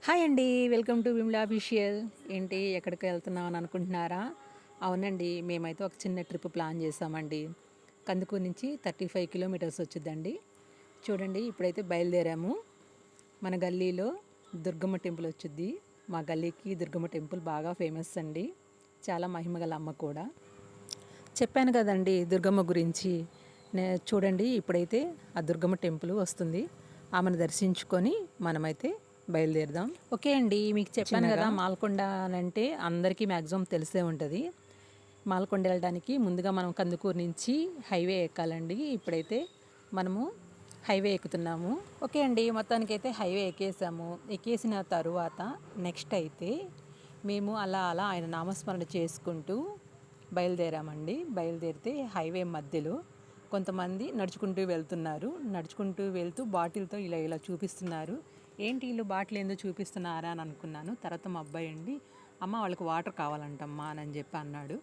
Hi అండి. Welcome to Vimla official. ఏంటి ఎక్కడికి వెళ్తున్నాం అని అనుకుంటున్నారా? అవునండి. మేమైతే ఒక చిన్న ట్రిప్ ప్లాన్ చేసామండి. కందుకూరు నుంచి 35 కిలోమీటర్స్ వచ్చిద్దండి. చూడండి ఇప్పుడైతే బయలుదేరాము. మన గల్లీలో దుర్గమ్మ టెంపుల్ వచ్చిద్ది. మా గల్లీకి దుర్గమ్మ టెంపుల్ బాగా ఫేమస్ అండి. చాలా మహిమగల అమ్మ కూడా. చెప్పాను కదండి దుర్గమ్మ గురించి. చూడండి ఇప్పుడైతే ఆ దుర్గమ్మ టెంపుల్ వస్తుంది. ఆమెను దర్శించుకొని మనమైతే బయలుదేరదాం. ఓకే అండి, మీకు చెప్పాను కదా మాల్కొండ అంటే అందరికీ మ్యాక్సిమం తెలిసే ఉంటుంది. మాల్కొండ వెళ్ళడానికి ముందుగా మనం కందుకూరు నుంచి హైవే ఎక్కాలండి. ఇప్పుడైతే మనము హైవే ఎక్కుతున్నాము. ఓకే అండి, మొత్తానికైతే హైవే ఎక్కేసాము. ఎక్కేసిన తరువాత నెక్స్ట్ అయితే మేము అలా అలా ఆయన నామస్మరణ చేసుకుంటూ బయలుదేరామండి. బయలుదేరితే హైవే మధ్యలో కొంతమంది నడుచుకుంటూ వెళ్తున్నారు. నడుచుకుంటూ వెళ్తూ బాటిల్తో ఇలా ఇలా చూపిస్తున్నారు. ఏంటి వీళ్ళు బాటిల్ ఏందో చూపిస్తున్నారా అని అనుకున్నాను. తర్వాత మా అబ్బాయి అండి, అమ్మ వాళ్ళకి వాటర్ కావాలంటమ్మా అని చెప్పి అన్నాడు.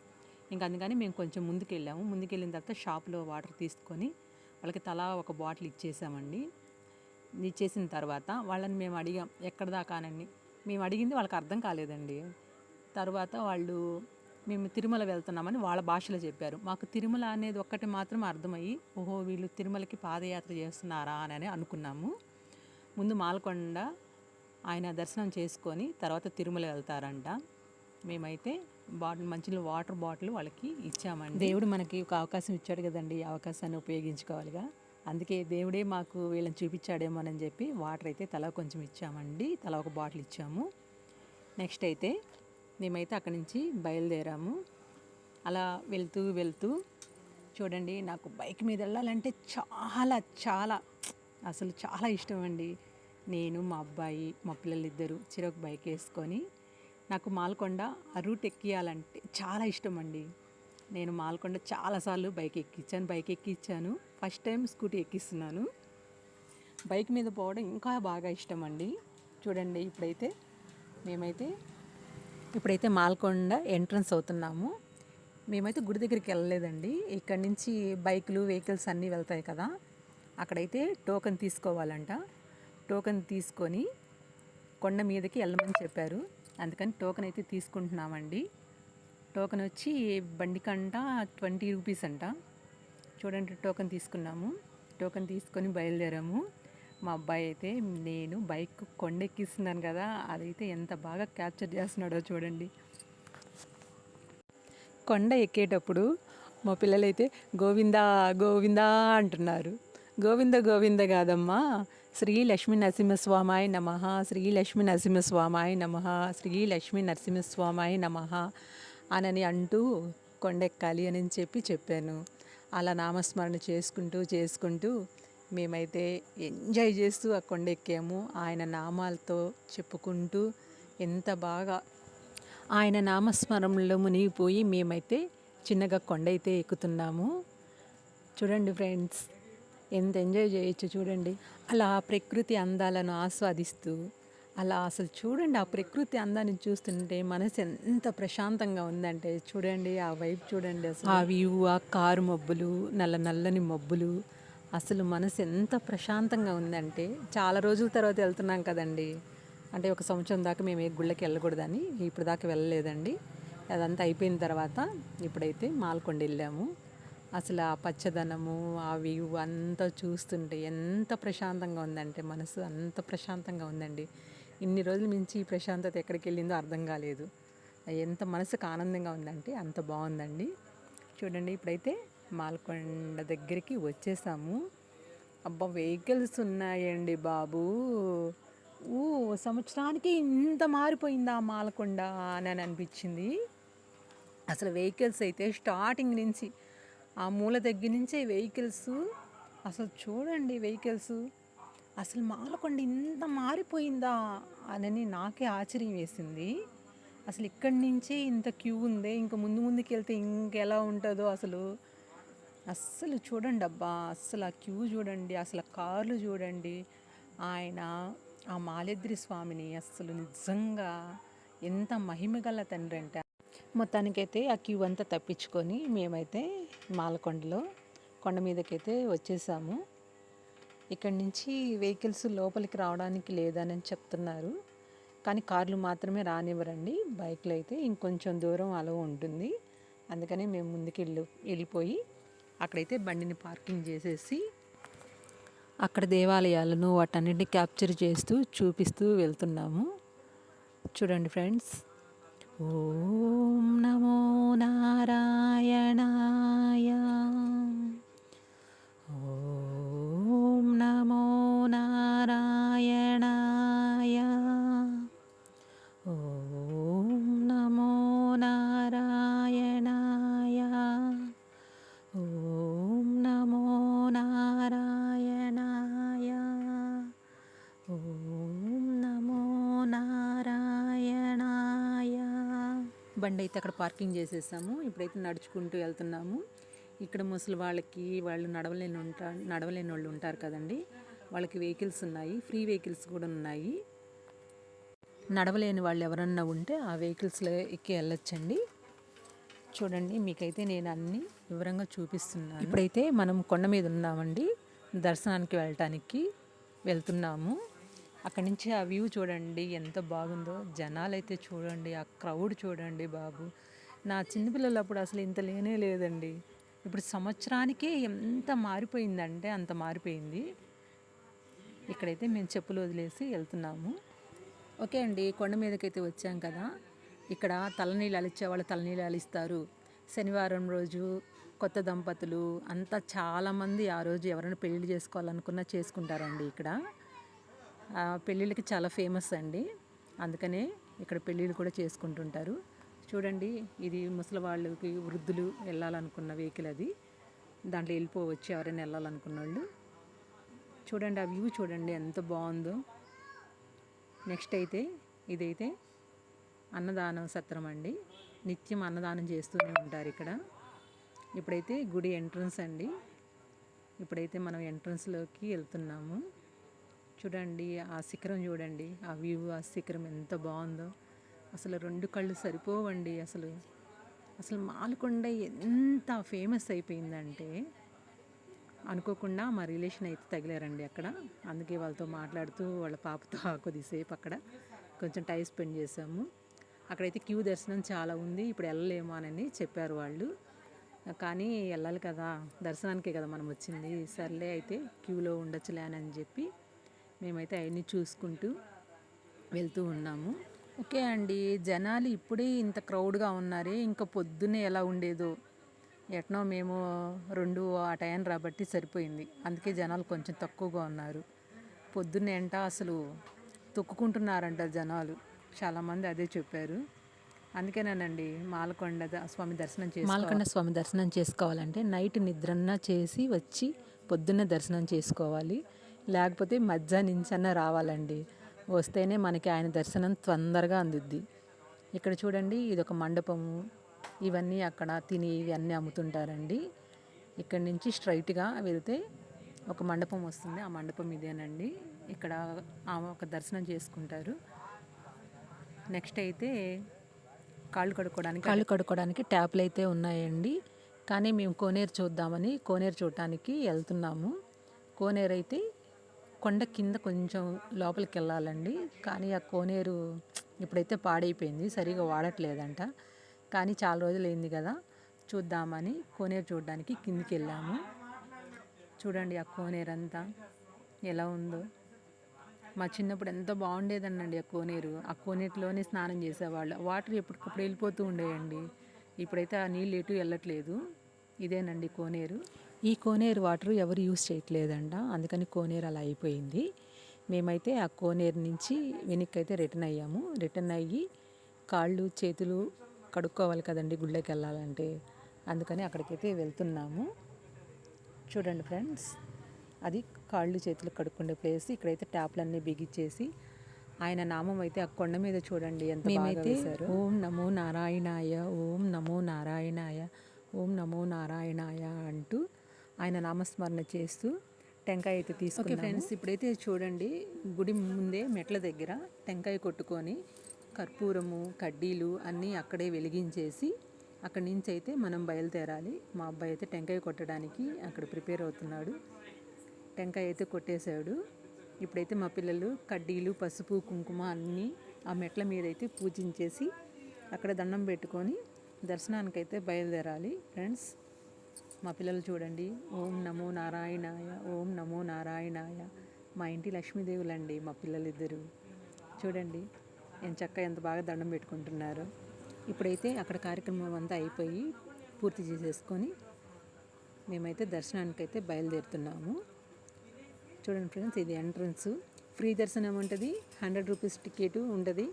ఇంకా అందుకని మేము కొంచెం ముందుకెళ్ళాము. ముందుకెళ్ళిన తర్వాత షాప్లో వాటర్ తీసుకొని వాళ్ళకి తలా ఒక బాటిల్ ఇచ్చేసామండి. ఇచ్చేసిన తర్వాత వాళ్ళని మేము అడిగాం ఎక్కడ దాకానని. మేము అడిగింది వాళ్ళకి అర్థం కాలేదండి. తర్వాత వాళ్ళు మేము తిరుమల వెళ్తున్నామని వాళ్ళ భాషలో చెప్పారు. మాకు తిరుమల అనేది ఒక్కటి మాత్రం అర్థమయ్యి, ఓహో వీళ్ళు తిరుమలకి పాదయాత్ర చేస్తున్నారా అని అనుకున్నాము. ముందు మాల్కొండ ఆయన దర్శనం చేసుకొని తర్వాత తిరుమల వెళ్తారంట. మేమైతే మంచిలో వాటర్ బాటిల్ వాళ్ళకి ఇచ్చామండి. దేవుడు మనకి ఒక అవకాశం ఇచ్చాడు కదండి, ఈ అవకాశాన్ని ఉపయోగించుకోవాలిగా. అందుకే దేవుడే మాకు వీళ్ళని చూపించాడేమో అని చెప్పి వాటర్ అయితే తలా కొంచెం ఇచ్చామండి. తలా ఒక బాటిల్ ఇచ్చాము. నెక్స్ట్ అయితే మేమైతే అక్కడి నుంచి బయలుదేరాము. అలా వెళ్తూ వెళ్తూ చూడండి, నాకు బైక్ మీద వెళ్ళాలంటే చాలా చాలా అసలు చాలా ఇష్టం అండి. నేను మా అబ్బాయి మా పిల్లలిద్దరూ చిరొక బైక్ వేసుకొని, నాకు మాల్కొండ ఆ రూట్ ఎక్కియాలంటే చాలా ఇష్టం అండి. నేను మాల్కొండ చాలాసార్లు బైక్ ఎక్కించాను. ఫస్ట్ టైం స్కూటీ ఎక్కిస్తున్నాను. బైక్ మీద పోవడం ఇంకా బాగా ఇష్టం అండి. చూడండి ఇప్పుడైతే మాల్కొండ ఎంట్రన్స్ అవుతున్నాము. మేమైతే గుడి దగ్గరికి వెళ్ళలేదండి. ఇక్కడి నుంచి బైకులు వెహికల్స్ అన్నీ వెళ్తాయి కదా, అక్కడైతే టోకెన్ తీసుకోవాలంట. టోకెన్ తీసుకొని కొండ మీదకి వెళ్ళమని చెప్పారు. అందుకని టోకెన్ అయితే తీసుకుంటున్నామండి. టోకెన్ వచ్చి బండికంట 20 రూపీస్ అంట. చూడండి టోకెన్ తీసుకున్నాము. టోకెన్ తీసుకొని బయలుదేరాము. మా అబ్బాయి అయితే నేను బైక్ కొండెక్కిస్తున్నాను కదా, అదైతే ఎంత బాగా క్యాప్చర్ చేస్తున్నాడో చూడండి. కొండ ఎక్కేటప్పుడు మా పిల్లలైతే గోవిందా గోవిందా అంటున్నారు. గోవింద గోవింద కాదమ్మా, శ్రీ లక్ష్మీ నరసింహస్వామాయ నమః, శ్రీ లక్ష్మీ నరసింహస్వామాయ నమః, శ్రీ లక్ష్మీ నరసింహస్వామాయ నమః అని అంటూ కొండెక్కాలి అని చెప్పాను. అలా నామస్మరణ చేసుకుంటూ మేమైతే ఎంజాయ్ చేస్తూ ఆ కొండెక్కాము. ఆయన నామాలతో చెప్పుకుంటూ ఎంత బాగా ఆయన నామస్మరణలో మునిగిపోయి మేమైతే చిన్నగా కొండ అయితే ఎక్కుతున్నాము. చూడండి ఫ్రెండ్స్, ఎంత ఎంజాయ్ చేయొచ్చు చూడండి. అలా ప్రకృతి అందాలను ఆస్వాదిస్తూ అలా అసలు చూడండి, ఆ ప్రకృతి అందాన్ని చూస్తుంటే మనసు ఎంత ప్రశాంతంగా ఉందంటే చూడండి, ఆ వైపు చూడండి, అసలు ఆ వ్యూ, ఆ కారు మబ్బులు, నల్లని మబ్బులు, అసలు మనసు ఎంత ప్రశాంతంగా ఉందంటే. చాలా రోజుల తర్వాత వెళ్తున్నాం కదండి. అంటే ఒక సంవత్సరం దాకా మేము ఏ గుళ్ళకి వెళ్ళకూడదని ఇప్పుడు దాకా వెళ్ళలేదండి. అదంతా అయిపోయిన తర్వాత ఇప్పుడైతే మాల్కొండ వెళ్ళాము. అసలు ఆ పచ్చదనము, ఆ వ్యూ అంతా చూస్తుంటే ఎంత ప్రశాంతంగా ఉందంటే మనసు అంత ప్రశాంతంగా ఉందండి. ఇన్ని రోజుల మించి ఈ ప్రశాంతత ఎక్కడికి వెళ్ళిందో అర్థం కాలేదు. ఎంత మనసుకు ఆనందంగా ఉందంటే అంత బాగుందండి. చూడండి ఇప్పుడైతే మాల్కొండ దగ్గరికి వచ్చేసాము. అబ్బా, వెహికల్స్ ఉన్నాయండి బాబు. సంవత్సరానికి ఇంత మారిపోయిందా మాల్కొండ అని అనిపించింది. అసలు వెహికల్స్ అయితే స్టార్టింగ్ నుంచి ఆ మూల దగ్గర నుంచే వెహికల్స్. అసలు చూడండి వెహికల్స్, అసలు మాలకొండ ఇంత మారిపోయిందా అని నాకే ఆశ్చర్యం వేసింది. అసలు ఇక్కడి నుంచే ఇంత క్యూ ఉందే, ఇంకా ముందుకు వెళ్తే ఇంకెలా ఉంటుందో అసలు. అస్సలు చూడండి అబ్బా, అస్సలు ఆ క్యూ చూడండి, అసలు కార్లు చూడండి. ఆయన ఆ మాలేద్రి స్వామిని అస్సలు నిజంగా ఎంత మహిమగల తండ్రి అంటే. మొత్తానికైతే ఆ క్యూ అంతా తప్పించుకొని మేమైతే మాలకొండలో కొండ మీదకైతే వచ్చేసాము. ఇక్కడి నుంచి వెహికల్స్ లోపలికి రావడానికి లేదని చెప్తున్నారు. కానీ కార్లు మాత్రమే రానివ్వరండి. బైక్లో అయితే ఇంకొంచెం దూరం అలో ఉంటుంది. అందుకని మేము ముందుకు వెళ్ళిపోయి అక్కడైతే బండిని పార్కింగ్ చేసేసి అక్కడ దేవాలయాలను వాటన్నిటిని క్యాప్చర్ చేస్తూ చూపిస్తూ వెళ్తున్నాము. చూడండి ఫ్రెండ్స్. ఓం నమో నారాయణాయ, ఓం నమో నారాయణాయ, ఓం నమో నారాయణాయ, ఓం నమో నారాయణాయ, ఓం నమో నారాయణాయ. బండి అయితే అక్కడ పార్కింగ్ చేసేసాము. ఇప్పుడైతే నడుచుకుంటూ వెళ్తున్నాము. ఇక్కడ ముసలి వాళ్ళు నడవలేని వాళ్ళు ఉంటారు కదండి, వాళ్ళకి వెహికల్స్ ఉన్నాయి, ఫ్రీ వెహికల్స్ కూడా ఉన్నాయి. నడవలేని వాళ్ళు ఎవరన్నా ఉంటే ఆ వెహికల్స్లో ఎక్కి వెళ్ళొచ్చండి. చూడండి, మీకైతే నేను అన్ని వివరంగా చూపిస్తున్నాను. ఇప్పుడైతే మనం కొండ మీద ఉన్నామండి, దర్శనానికి వెళ్తున్నాము. అక్కడి నుంచి ఆ వ్యూ చూడండి ఎంత బాగుందో. జనాలు అయితే చూడండి, ఆ క్రౌడ్ చూడండి బాబు. నా చిన్నపిల్లలప్పుడు అసలు ఇంత లేనే లేదండి. ఇప్పుడు సంవత్సరానికే ఎంత మారిపోయిందంటే అంత మారిపోయింది. ఇక్కడైతే మేము చెప్పులు వదిలేసి వెళ్తున్నాము. ఓకే అండి, కొండ మీదకైతే వచ్చాం కదా. ఇక్కడ తలనీళ్ళు అలిచే వాళ్ళు తలనీళ్ళు అలిస్తారు. శనివారం రోజు కొత్త దంపతులు అంతా చాలామంది ఆ రోజు ఎవరైనా పెళ్ళిళ్ళు చేసుకోవాలనుకున్నా చేసుకుంటారండి. ఇక్కడ పెళ్ళిళ్ళకి చాలా ఫేమస్ అండి, అందుకనే ఇక్కడ పెళ్ళిళ్ళు కూడా చేసుకుంటుంటారు. చూడండి, ఇది ముసలి వాళ్ళకి, వృద్ధులు వెళ్ళాలనుకున్న వెహికల్ అది. దాంట్లో వెళ్ళిపోవచ్చు ఎవరైనా వెళ్ళాలనుకున్న వాళ్ళు. చూడండి, ఆ వ్యూ చూడండి ఎంత బాగుందో. నెక్స్ట్ అయితే ఇదైతే అన్నదానం సత్రం అండి. నిత్యం అన్నదానం చేస్తూనే ఉంటారు ఇక్కడ. ఇప్పుడైతే గుడి ఎంట్రన్స్ అండి. ఇప్పుడైతే మనం ఎంట్రన్స్లోకి వెళ్తున్నాము. చూడండి, ఆ శిఖరం చూడండి, ఆ వ్యూ, ఆ శిఖరం ఎంత బాగుందో. అసలు రెండు కళ్ళు సరిపోవండి. అసలు మాలకొండ ఎంత ఫేమస్ అయిపోయిందంటే అనుకోకుండా మా రిలేషన్ అయితే తగిలారండి అక్కడ. అందుకే వాళ్ళతో మాట్లాడుతూ వాళ్ళ పాపతో కొద్దిసేపు అక్కడ కొంచెం టైం స్పెండ్ చేసాము. అక్కడైతే క్యూ దర్శనం చాలా ఉంది, ఇప్పుడు వెళ్ళలేము అని చెప్పారు వాళ్ళు. కానీ వెళ్ళాలి కదా, దర్శనానికే కదా మనం వచ్చింది, సర్లే అయితే క్యూలో ఉండొచ్చులే అని చెప్పి మేమైతే అవన్నీ చూసుకుంటూ వెళ్తూ ఉన్నాము. ఓకే అండి, జనాలు ఇప్పుడే ఇంత క్రౌడ్గా ఉన్నారే, ఇంకా పొద్దున్నే ఎలా ఉండేదో. ఎట్నో మేము 2 ఆ టైం రాబట్టి సరిపోయింది, అందుకే జనాలు కొంచెం తక్కువగా ఉన్నారు. పొద్దున్నే అంట అసలు తొక్కుకుంటున్నారంట జనాలు, చాలామంది అదే చెప్పారు. అందుకేనండి మాలకొండ స్వామి దర్శనం చేసుకోవాలంటే నైట్ నిద్రన్నా చేసి వచ్చి పొద్దున్నే దర్శనం చేసుకోవాలి, లేకపోతే మధ్యాహ్నం నుంచన్నా రావాలండి. వస్తేనే మనకి ఆయన దర్శనం తొందరగా అందుద్ది. ఇక్కడ చూడండి, ఇదొక మండపము, ఇవన్నీ అక్కడ తిని ఇవన్నీ అమ్ముతుంటారండి. ఇక్కడ నుంచి స్ట్రైట్గా వెళ్తే ఒక మండపం వస్తుంది, ఆ మండపం ఇదేనండి. ఇక్కడ ఒక దర్శనం చేసుకుంటారు. నెక్స్ట్ అయితే కాళ్ళు కడుక్కోవడానికి ట్యాప్లు అయితే ఉన్నాయండి. కానీ మేము కోనేరు చూడటానికి వెళ్తున్నాము. కోనేరు అయితే కొండ కింద కొంచెం లోపలికి వెళ్ళాలండి. కానీ ఆ కోనేరు ఇప్పుడైతే పాడైపోయింది, సరిగా వాడట్లేదంట. కానీ చాలా రోజులు అయింది కదా, చూద్దామని కోనేరు చూడడానికి కిందికి వెళ్ళాము. చూడండి ఆ కోనేరు అంతా ఎలా ఉందో. మా చిన్నప్పుడు ఎంత బాగుండేదనండి ఆ కోనేరు. ఆ కోనేరులోనే స్నానం చేసేవాళ్ళు. వాటర్ ఎప్పటికప్పుడు వెళ్ళిపోతూ ఉండేయండి. ఇప్పుడైతే ఆ నీళ్ళు ఎటు వెళ్ళట్లేదు. ఇదేనండి కోనేరు. ఈ కోనేరు వాటర్ ఎవరు యూస్ చేయట్లేదంట, అందుకని కోనేరు అలా అయిపోయింది. మేమైతే ఆ కోనేరు నుంచి వెనక్కి అయితే రిటర్న్ అయ్యి కాళ్ళు చేతులు కడుక్కోవాలి కదండి గుళ్ళకి వెళ్ళాలంటే, అందుకని అక్కడికైతే వెళ్తున్నాము. చూడండి ఫ్రెండ్స్, అది కాళ్ళు చేతులు కడుక్కునే ప్లేస్. ఇక్కడైతే ట్యాప్లన్నీ బిగించేసి ఆయన నామం అయితే ఆ కొండ మీద చూడండి ఎంత బాగా వేశారు. ఓం నమో నారాయణాయ, ఓం నమో నారాయణాయ, ఓం నమో నారాయణాయ అంటూ ఆయన నామస్మరణ చేస్తూ టెంకాయ అయితే తీసుకున్నాము. ఓకే ఫ్రెండ్స్, ఇప్పుడైతే చూడండి, గుడి ముందే మెట్ల దగ్గర టెంకాయ కొట్టుకొని కర్పూరము కడ్డీలు అన్నీ అక్కడే వెలిగించేసి అక్కడి నుంచి అయితే మనం బయలుదేరాలి. మా అబ్బాయి అయితే టెంకాయ కొట్టడానికి అక్కడ ప్రిపేర్ అవుతున్నాడు. టెంకాయ అయితే కొట్టేశాడు. ఇప్పుడైతే మా పిల్లలు కడ్డీలు పసుపు కుంకుమ అన్నీ ఆ మెట్ల మీద అయితే పూజించేసి అక్కడ దండం పెట్టుకొని దర్శనానికైతే బయలుదేరాలి ఫ్రెండ్స్. మా పిల్లలు చూడండి, ఓం నమో నారాయణాయ, ఓం నమో నారాయణాయ. మా ఇంటి లక్ష్మీదేవులండి మా పిల్లలిద్దరూ. చూడండి ఎంత బాగా దండం పెట్టుకుంటున్నారు. ఇప్పుడైతే అక్కడ కార్యక్రమం అంతా అయిపోయి పూర్తి చేసేసుకొని మేమైతే దర్శనానికైతే బయలుదేరుతున్నాము. చూడండి ఫ్రెండ్స్, ఇది ఎంట్రన్స్. ఫ్రీ దర్శనం ఉంటుంది, 100 రూపీస్ టికెట్ ఉంటుంది,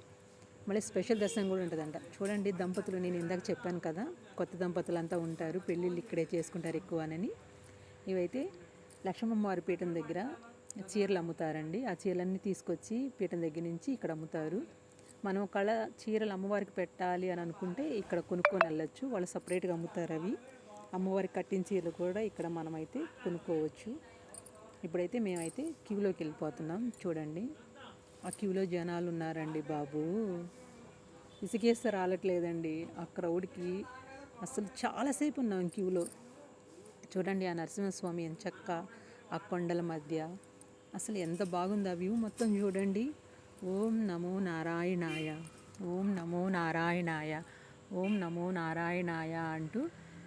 మళ్ళీ స్పెషల్ దర్శనం కూడా ఉంటుందంట. చూడండి దంపతులు, నేను ఇందాక చెప్పాను కదా కొత్త దంపతులు అంతా ఉంటారు, పెళ్ళిళ్ళు ఇక్కడే చేసుకుంటారు ఎక్కువ అని. ఇవైతే లక్ష్మమ్మవారి పీఠం దగ్గర చీరలు అమ్ముతారండి. ఆ చీరలన్నీ తీసుకొచ్చి పీఠం దగ్గర నుంచి ఇక్కడ అమ్ముతారు. మనం ఒకవేళ చీరలు అమ్మవారికి పెట్టాలి అని అనుకుంటే ఇక్కడ కొనుక్కొని వెళ్ళొచ్చు, వాళ్ళు సపరేట్గా అమ్ముతారు అవి. అమ్మవారికి కట్టిన చీరలు కూడా ఇక్కడ మనమైతే కొనుక్కోవచ్చు. ఇప్పుడైతే మేమైతే క్యూలోకి వెళ్ళిపోతున్నాం. చూడండి ఆ క్యూలో జనాలు ఉన్నారండి బాబు, ఇసుకేస్తే రాలట్లేదండి ఆ క్రౌడ్కి. అసలు చాలాసేపు ఉన్నాం క్యూలో. చూడండి ఆ నరసింహస్వామి ఎంచక్క ఆ కొండల మధ్య అసలు ఎంత బాగుంది ఆ వ్యూ మొత్తం. చూడండి, ఓం నమో నారాయణాయ, ఓం నమో నారాయణాయ, ఓం నమో నారాయణాయ అంటూ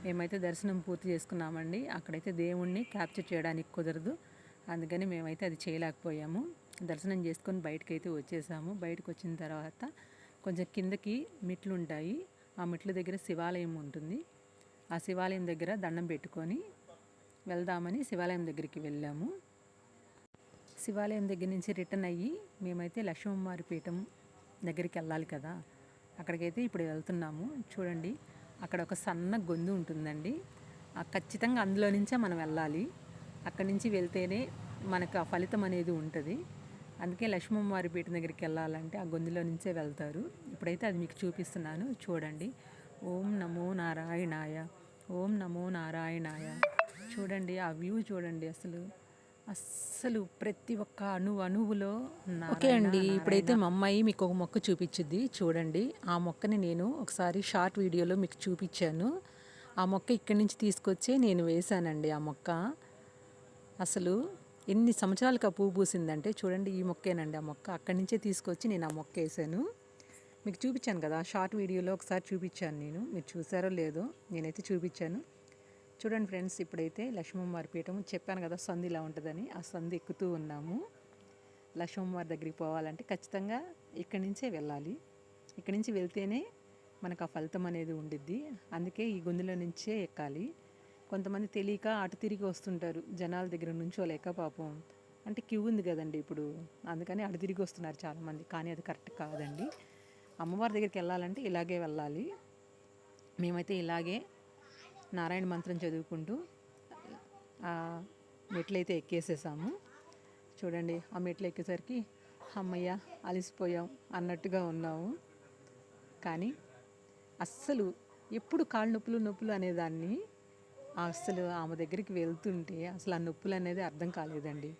మేమైతే దర్శనం పూర్తి చేసుకున్నామండి. అక్కడైతే దేవుణ్ణి క్యాప్చర్ చేయడానికి కుదరదు, అందుకని మేమైతే అది చేయలేకపోయాము. దర్శనం చేసుకొని బయటకైతే వచ్చేసాము. బయటకు వచ్చిన తర్వాత కొంచెం కిందకి మెట్లు ఉంటాయి, ఆ మెట్ల దగ్గర శివాలయం ఉంటుంది. ఆ శివాలయం దగ్గర దండం పెట్టుకొని వెళ్దామని శివాలయం దగ్గరికి వెళ్ళాము. శివాలయం దగ్గర నుంచి రిటర్న్ అయ్యి మేమైతే లక్ష్మమ్మవారి పీఠం దగ్గరికి వెళ్ళాలి కదా, అక్కడికైతే ఇప్పుడు వెళ్తున్నాము. చూడండి అక్కడ ఒక సన్న గొంతు ఉంటుందండి, ఖచ్చితంగా అందులో నుంచే మనం వెళ్ళాలి. అక్కడి నుంచి వెళ్తేనే మనకు ఆ ఫలితం అనేది ఉంటుంది. అందుకే లక్ష్మమ్మవారి పీఠం దగ్గరికి వెళ్ళాలంటే ఆ గొంతులో నుంచే వెళ్తారు. ఇప్పుడైతే అది మీకు చూపిస్తున్నాను చూడండి. ఓం నమో నారాయణాయ, ఓం నమో నారాయణాయ. చూడండి ఆ వ్యూ చూడండి, అస్సలు ప్రతి ఒక్క అణువులో ఓకే అండి. ఇప్పుడైతే మా అమ్మాయి మీకు ఒక మొక్క చూపించింది చూడండి. ఆ మొక్కని నేను ఒకసారి షార్ట్ వీడియోలో మీకు చూపించాను. ఆ మొక్క ఇక్కడి నుంచి తీసుకొచ్చే నేను వేశానండి. ఆ మొక్క అసలు ఎన్ని సంవత్సరాలకు ఆ పువ్వు పూసిందంటే చూడండి, ఈ మొక్కేనండి ఆ మొక్క. అక్కడి నుంచే తీసుకొచ్చి నేను ఆ మొక్క వేసాను. మీకు చూపించాను కదా షార్ట్ వీడియోలో, ఒకసారి చూపించాను నేను, మీరు చూసారో లేదో, నేనైతే చూపించాను. చూడండి ఫ్రెండ్స్, ఇప్పుడైతే లక్ష్మమ్మవారి పీఠం చెప్పాను కదా సందు ఇలా ఉంటుందని, ఆ సందు ఎక్కుతూ ఉన్నాము. లక్ష్మమ్మవారి దగ్గరికి పోవాలంటే ఖచ్చితంగా ఇక్కడి నుంచే వెళ్ళాలి. ఇక్కడి నుంచి వెళ్తేనే మనకు ఆ ఫలితం అనేది ఉండిద్ది. అందుకే ఈ గొంతులో నుంచే ఎక్కాలి. కొంతమంది తెలియక అటు తిరిగి వస్తుంటారు, జనాల దగ్గర నుంచోలేక పాపం. అంటే క్యూ ఉంది కదండి ఇప్పుడు, అందుకని అటు తిరిగి వస్తున్నారు చాలామంది. కానీ అది కరెక్ట్ కాదండి. అమ్మవారి దగ్గరికి వెళ్ళాలంటే ఇలాగే వెళ్ళాలి. మేమైతే ఇలాగే నారాయణ మంత్రం చదువుకుంటూ మెట్లయితే ఎక్కేసేసాము. చూడండి ఆ మెట్లు ఎక్కేసరికి అమ్మయ్య అలసిపోయాం అన్నట్టుగా ఉన్నాము. కానీ అస్సలు ఎప్పుడు కాళ్ళు నొప్పులు అనేదాన్ని, అస్సలు ఆమె దగ్గరికి వెళ్తుంటే అసలు ఆ నొప్పులు అనేది అర్థం కాలేదండి.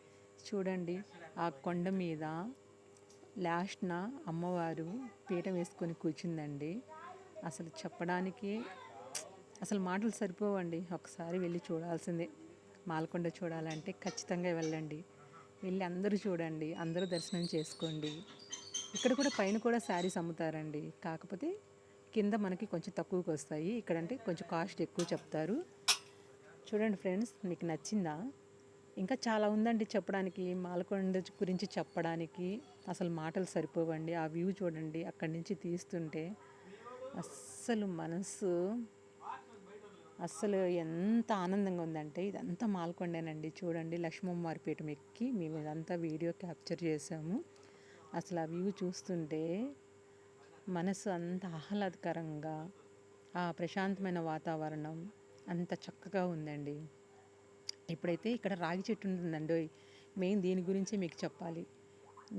చూడండి ఆ కొండ మీద లాస్ట్న అమ్మవారు పీఠం వేసుకొని కూర్చుందండి. అసలు చెప్పడానికి అసలు మాటలు సరిపోవండి. ఒకసారి వెళ్ళి చూడాల్సిందే. మాలకొండ చూడాలంటే ఖచ్చితంగా వెళ్ళండి. వెళ్ళి అందరూ చూడండి, అందరూ దర్శనం చేసుకోండి. ఇక్కడ కూడా పైన కూడా శారీస్ అమ్ముతారండి, కాకపోతే కింద మనకి కొంచెం తక్కువకి వస్తాయి. ఇక్కడంటే కొంచెం కాస్ట్ ఎక్కువ చెప్తారు. చూడండి ఫ్రెండ్స్, మీకు నచ్చిందా? ఇంకా చాలా ఉందండి చెప్పడానికి, మాలకొండ గురించి చెప్పడానికి అసలు మాటలు సరిపోవండి. ఆ వ్యూ చూడండి, అక్కడి నుంచి తీస్తుంటే అస్సలు ఎంత ఆనందంగా ఉందంటే, ఇదంతా మాలకొండేనండి. చూడండి లక్ష్మమ్మవారి పీఠం ఎక్కి మేము ఇదంతా వీడియో క్యాప్చర్ చేసాము. అసలు ఆ వ్యూ చూస్తుంటే మనసు అంత ఆహ్లాదకరంగా, ఆ ప్రశాంతమైన వాతావరణం అంత చక్కగా ఉందండి. ఇప్పుడైతే ఇక్కడ రాగి చెట్టు ఉంటుందండి. మెయిన్ దీని గురించి మీకు చెప్పాలి.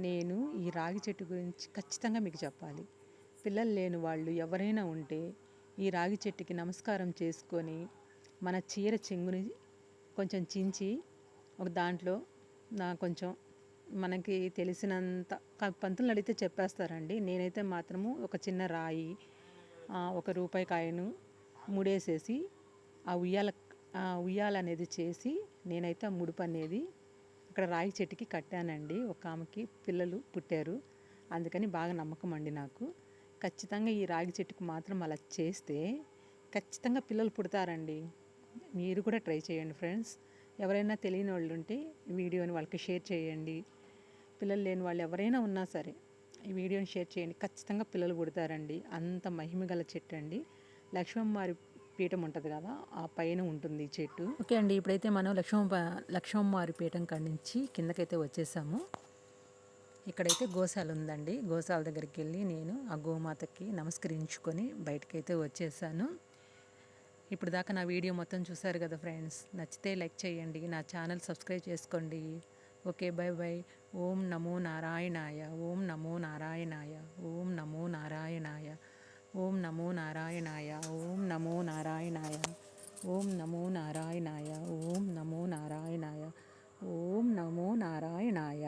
నేను ఈ రాగి చెట్టు గురించి ఖచ్చితంగా మీకు చెప్పాలి. పిల్లలు లేని వాళ్ళు ఎవరైనా ఉంటే ఈ రాగి చెట్టుకి నమస్కారం చేసుకొని మన చీర చెంగుని కొంచెం చించి ఒక దాంట్లో కొంచెం మనకి తెలిసినంత పంతులు అడిగితే చెప్పేస్తారండి. నేనైతే మాత్రము ఒక చిన్న రాయి, ఒక రూపాయి కాయను ముడేసేసి ఆ ఉయ్యాల అనేది చేసి నేనైతే ఆ ముడుపు అనేది అక్కడ రాగి చెట్టుకి కట్టానండి. ఒక ఆమెకి పిల్లలు పుట్టారు, అందుకని బాగా నమ్మకం అండి నాకు. ఖచ్చితంగా ఈ రాగి చెట్టుకు మాత్రం అలా చేస్తే ఖచ్చితంగా పిల్లలు పుడతారండి. మీరు కూడా ట్రై చేయండి ఫ్రెండ్స్. ఎవరైనా తెలియని వాళ్ళు ఉంటే ఈ వీడియోని వాళ్ళకి షేర్ చేయండి. పిల్లలు లేని వాళ్ళు ఎవరైనా ఉన్నా సరే ఈ వీడియోని షేర్ చేయండి. ఖచ్చితంగా పిల్లలు పుడతారండి. అంత మహిమ గల చెట్టు అండి. లక్ష్మమ్మారి పీఠం ఉంటుంది కదా, ఆ పైన ఉంటుంది ఈ చెట్టు. ఓకే అండి, ఇప్పుడైతే మనం లక్ష్మమ్మారి పీఠం కాడి నుంచి కిందకైతే వచ్చేసాము. ఇక్కడైతే గోశాల ఉందండి. గోశాల దగ్గరికి వెళ్ళి నేను ఆ గోమాతకి నమస్కరించుకొని బయటకైతే వచ్చేసాను. ఇప్పుడు దాకా నా వీడియో మొత్తం చూసారు కదా ఫ్రెండ్స్. నచ్చితే లైక్ చేయండి, నా ఛానల్ సబ్స్క్రైబ్ చేసుకోండి. Okay, bye bye. ఓం నమో నారాయణాయ, ఓం నమో నారాయణాయ, ఓం నమో నారాయణాయ, ఓం నమో నారాయణాయ, ఓం నమో నారాయణాయ, ఓం నమో నారాయణాయ, ఓం నమో నారాయణాయ, ఓం నమో నారాయణాయ.